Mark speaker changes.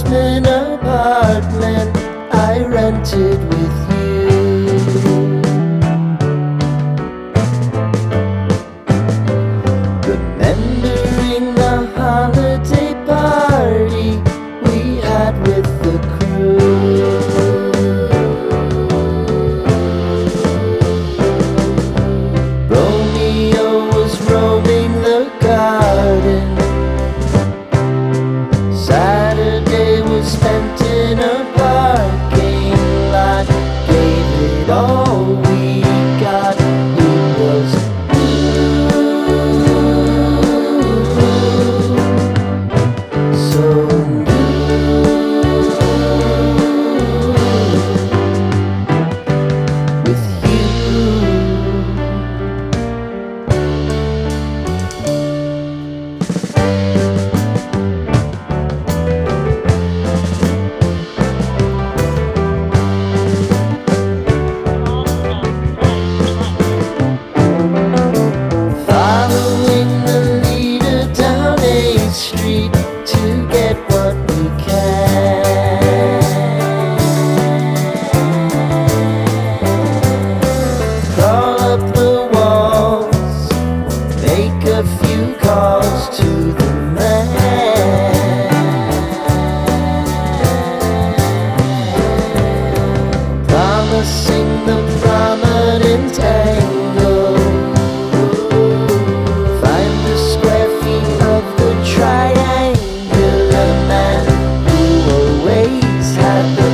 Speaker 1: basement apartment I rented with you. Remembering the holiday party we had with the crew. Romeo was roaming the garden. Saturday was spent in a parking lot. Gave it all we got. It was so with you. Following the leader down 8th Street to get what we can. Crawl up the walls, make a few calls to the man. Promising the prominent angle. Find the square feet of the triangular man who always had the